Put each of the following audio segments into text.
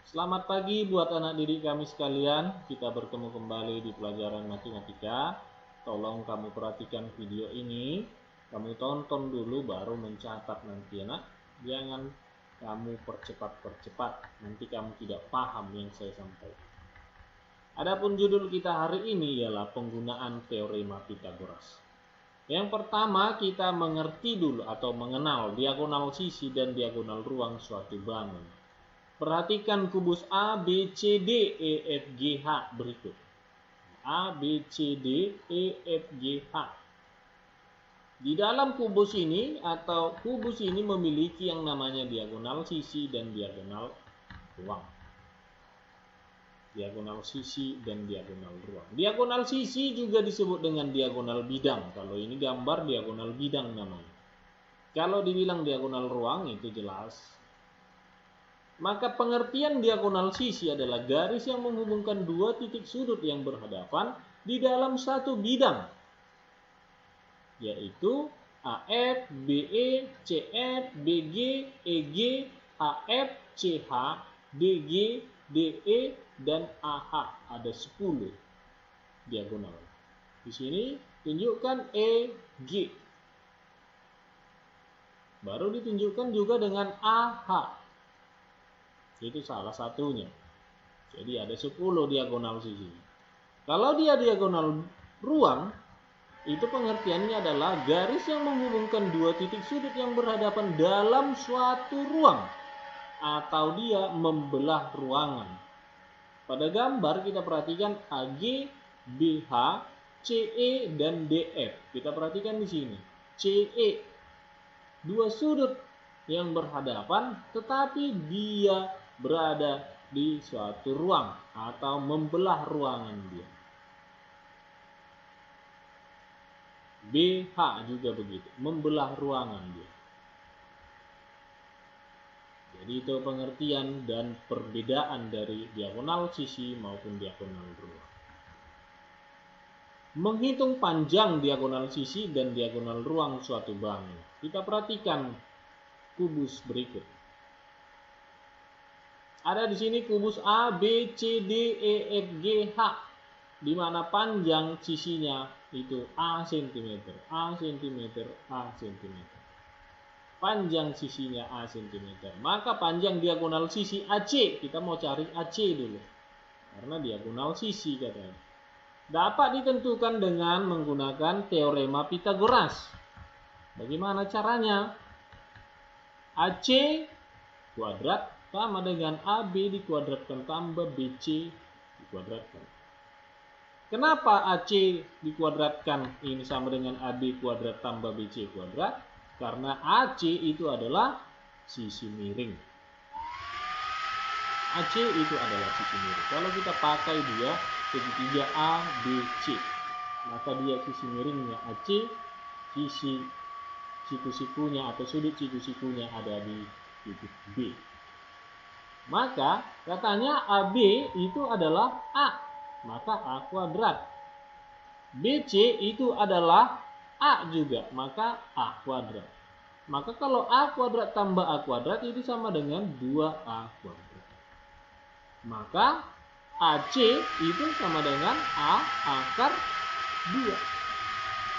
Selamat pagi buat anak didik kami sekalian. Kita bertemu kembali di pelajaran matematika. Tolong kamu perhatikan video ini. Kamu tonton dulu baru mencatat nanti ya nak. Jangan kamu percepat-percepat. Nanti kamu tidak paham yang saya sampaikan. Adapun judul kita hari ini ialah penggunaan teorema Pythagoras. Yang pertama kita mengerti dulu atau mengenal diagonal sisi dan diagonal ruang suatu bangun. Perhatikan kubus A, B, C, D, E, F, G, H berikut. A, B, C, D, E, F, G, H. Di dalam kubus ini atau kubus ini memiliki yang namanya diagonal sisi dan diagonal ruang. Diagonal sisi dan diagonal ruang. Diagonal sisi juga disebut dengan diagonal bidang. Kalau ini gambar diagonal bidang namanya. Kalau dibilang diagonal ruang itu jelas. Maka pengertian diagonal sisi adalah garis yang menghubungkan dua titik sudut yang berhadapan di dalam satu bidang, yaitu AF, BE, CF, BG, EG, AF, CH, DG, DE, dan AH. Ada 10 diagonal. Di sini tunjukkan EG. Baru ditunjukkan juga dengan AH. Itu salah satunya. Jadi ada 10 diagonal sisi. Kalau dia diagonal ruang, itu pengertiannya adalah garis yang menghubungkan dua titik sudut yang berhadapan dalam suatu ruang, atau dia membelah ruangan. Pada gambar kita perhatikan AG, BH, CE, dan DF. Kita perhatikan di sini. CE, dua sudut yang berhadapan tetapi dia berada di suatu ruang atau membelah ruangan dia. BH juga begitu, membelah ruangan dia. Jadi itu pengertian dan perbedaan dari diagonal sisi maupun diagonal ruang. Menghitung panjang diagonal sisi dan diagonal ruang suatu bangun. Kita perhatikan kubus berikut. Ada di sini kubus A, B, C, D, E, F, G, H, di mana panjang sisinya itu A cm, A cm, A cm. Panjang sisinya A cm. Maka panjang diagonal sisi AC, kita mau cari AC dulu. Karena diagonal sisi katanya. Dapat ditentukan dengan menggunakan teorema Pythagoras. Bagaimana caranya? AC kuadrat sama dengan AB dikuadratkan tambah BC dikuadratkan. Kenapa AC dikuadratkan ini sama dengan AB kuadrat tambah BC kuadrat? Karena AC itu adalah sisi miring. AC itu adalah sisi miring. Kalau kita pakai dia segitiga ABC, maka dia sisi miringnya AC, sisi siku-sikunya atau sudut siku-sikunya ada di titik B. Maka katanya AB itu adalah A, maka A kuadrat. BC itu adalah A juga, maka A kuadrat. Maka kalau A kuadrat tambah A kuadrat itu sama dengan 2A kuadrat. Maka AC itu sama dengan A akar 2.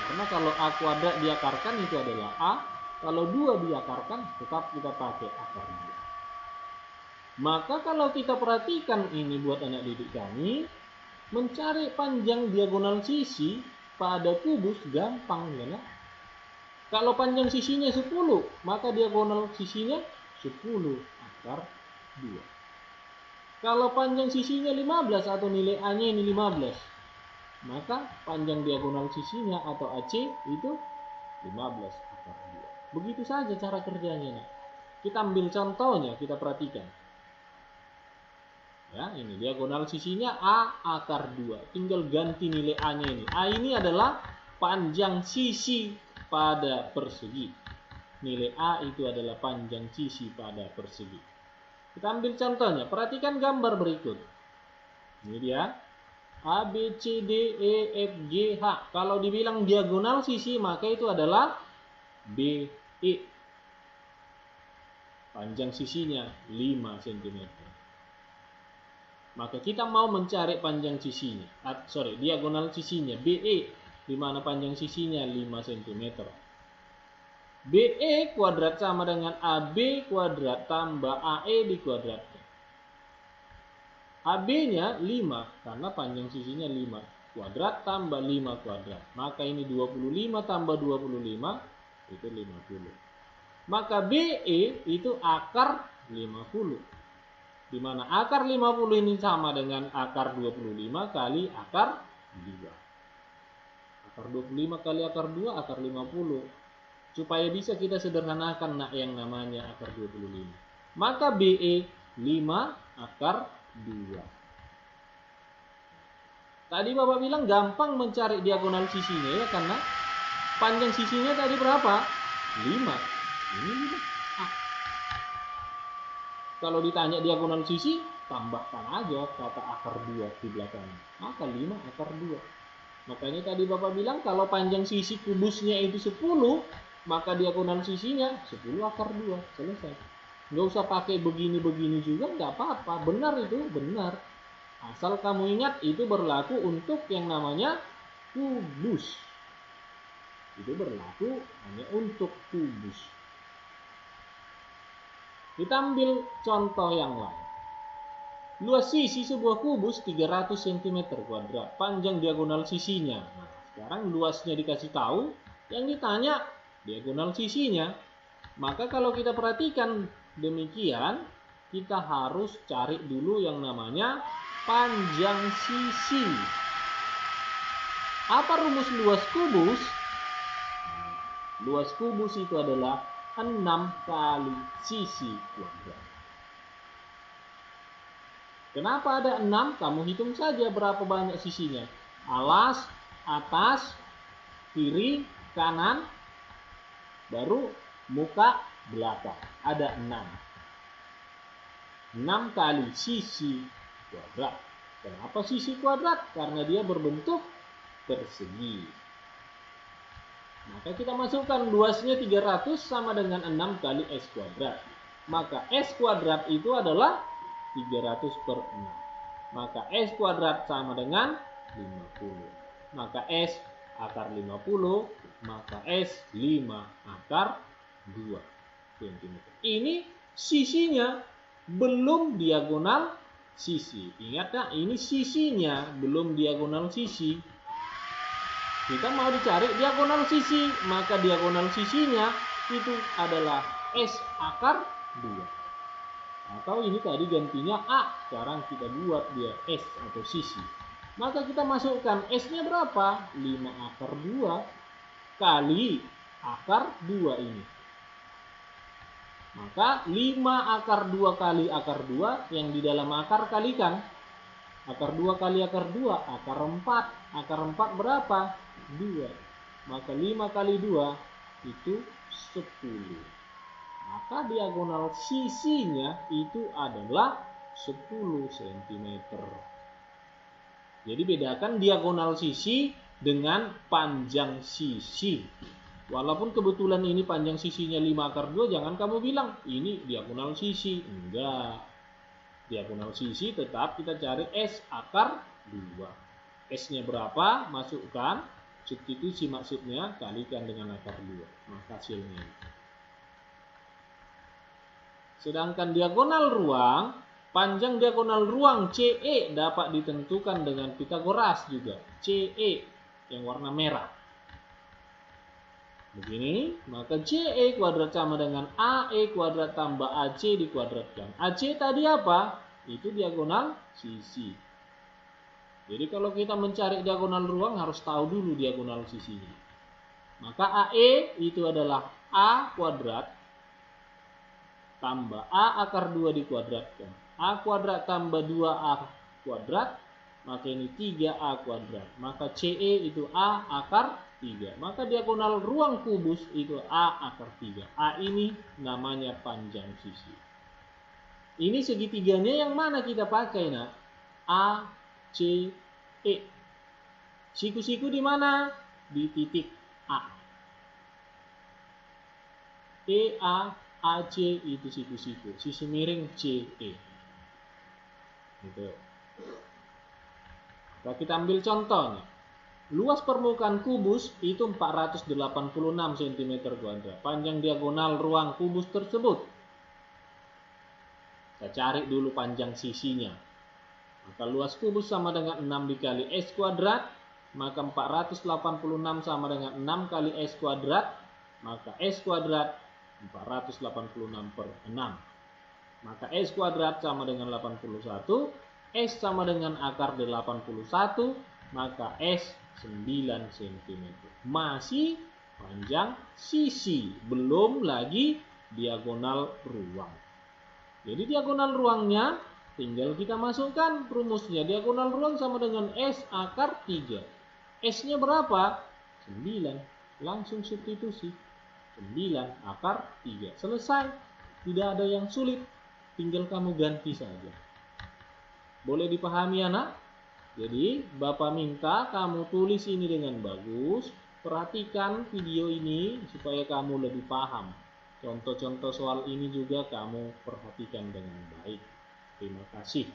Karena kalau A kuadrat diakarkan itu adalah A, kalau 2 diakarkan tetap kita pakai akar 2. Maka kalau kita perhatikan ini buat anak didik kami, mencari panjang diagonal sisi pada kubus gampang ya. Kalau panjang sisinya 10, maka diagonal sisinya 10 akar 2. Kalau panjang sisinya 15 atau nilai A-nya ini 15, maka panjang diagonal sisinya atau AC itu 15 akar 2. Begitu saja cara kerjanya. Kita ambil contohnya, kita perhatikan. Ya, ini diagonal sisinya A akar 2. Tinggal ganti nilai A-nya ini. A ini adalah panjang sisi pada persegi. Nilai A itu adalah panjang sisi pada persegi. Kita ambil contohnya. Perhatikan gambar berikut. Ini dia. A, B, C, D, E, F, G, H. Kalau dibilang diagonal sisi, maka itu adalah BE. Panjang sisinya 5 cm. Maka kita mau mencari panjang sisinya, diagonal sisinya BE, di mana panjang sisinya 5 cm. BE kuadrat sama dengan AB kuadrat tambah AE dikuadratkan. AB-nya 5 karena panjang sisinya 5 kuadrat tambah 5 kuadrat. Maka ini 25 tambah 25 itu 50. Maka BE itu akar 50. Di mana akar 50 ini sama dengan akar 25 kali akar 2. Akar 25 kali akar 2, akar 50. Supaya bisa kita sederhanakan yang namanya akar 25. Maka BE 5 akar 2. Tadi Bapak bilang gampang mencari diagonal sisinya ya, karena panjang sisinya tadi berapa? 5. Ini 5. Kalau ditanya diagonal sisi, tambahkan aja kata akar 2 di belakangnya. Maka 5 akar 2. Makanya tadi Bapak bilang kalau panjang sisi kubusnya itu 10, maka diagonal sisinya 10 akar 2. Selesai. Nggak usah pakai begini-begini juga, nggak apa-apa. Benar itu, benar. Asal kamu ingat itu berlaku untuk yang namanya kubus. Itu berlaku hanya untuk kubus. Kita ambil contoh yang lain. Luas sisi sebuah kubus 300 cm kuadrat, panjang diagonal sisinya. Nah, sekarang luasnya dikasih tahu, yang ditanya diagonal sisinya. Maka kalau kita perhatikan demikian, kita harus cari dulu yang namanya panjang sisi. Apa rumus luas kubus? Luas kubus itu adalah 6 kali sisi kuadrat. Kenapa ada 6? Kamu hitung saja berapa banyak sisinya. Alas, atas, kiri, kanan, baru muka, belakang. Ada 6. 6 kali sisi kuadrat. Kenapa sisi kuadrat? Karena dia berbentuk persegi. Maka kita masukkan luasnya 300 sama dengan 6 kali S kuadrat. Maka S kuadrat itu adalah 300 per 6. Maka S kuadrat sama dengan 50. Maka S akar 50, maka S 5 akar 2 cm. Ini sisinya, belum diagonal sisi. Ingat ya, ini sisinya, belum diagonal sisi. Kita mau dicari diagonal sisi, maka diagonal sisinya itu adalah S akar 2. Atau ini tadi gantinya A, sekarang kita buat dia S atau sisi. Maka kita masukkan S-nya berapa? 5 akar 2 kali akar 2 ini. Maka 5 akar 2 kali akar 2 yang di dalam akar kalikan. Akar 2 kali akar 2, akar 4. Akar 4 berapa? 2. Maka 5 kali 2 itu 10. Maka diagonal sisinya itu adalah 10 cm. Jadi bedakan diagonal sisi dengan panjang sisi. Walaupun kebetulan ini panjang sisinya 5 akar 2, jangan kamu bilang ini diagonal sisi. Enggak. Diagonal sisi tetap kita cari S akar 2. S-nya berapa? Masukkan, substitusi maksudnya, kalikan dengan akar 2. Maka hasilnya ini. Sedangkan diagonal ruang, panjang diagonal ruang CE dapat ditentukan dengan Pitagoras juga. CE yang warna merah. Begini, maka CE kuadrat sama dengan AE kuadrat tambah AC dikuadratkan. AC tadi apa? Itu diagonal sisi. Jadi kalau kita mencari diagonal ruang harus tahu dulu diagonal sisinya. Maka AE itu adalah A kuadrat tambah A akar 2 dikuadratkan. A kuadrat tambah 2A kuadrat, maka ini 3A kuadrat. Maka CE itu A akar 3. Maka diagonal ruang kubus itu A akar 3. A ini namanya panjang sisi. Ini segitiganya yang mana kita pakai, nak? A, C, E. Siku-siku di mana? Di titik A. E, A, AC itu siku-siku. Sisi miring CE. Gitu. Nah, kita ambil contohnya. Luas permukaan kubus itu 486 cm². Panjang diagonal ruang kubus tersebut. Kita cari dulu panjang sisinya. Maka luas kubus sama dengan 6 dikali S kuadrat. Maka 486 sama dengan 6 kali S kuadrat. Maka S kuadrat 486 per 6. Maka S kuadrat sama dengan 81. S sama dengan akar 81. Maka S 9 cm. Masih panjang sisi. Belum lagi diagonal ruang. Jadi diagonal ruangnya tinggal kita masukkan rumusnya. Diagonal ruang sama dengan S akar 3. S-nya berapa? 9. Langsung substitusi. 9 akar 3. Selesai. Tidak ada yang sulit. Tinggal kamu ganti saja. Boleh dipahami anak? Jadi Bapak minta kamu tulis ini dengan bagus. Perhatikan video ini supaya kamu lebih paham. Contoh-contoh soal ini juga kamu perhatikan dengan baik. Terima kasih.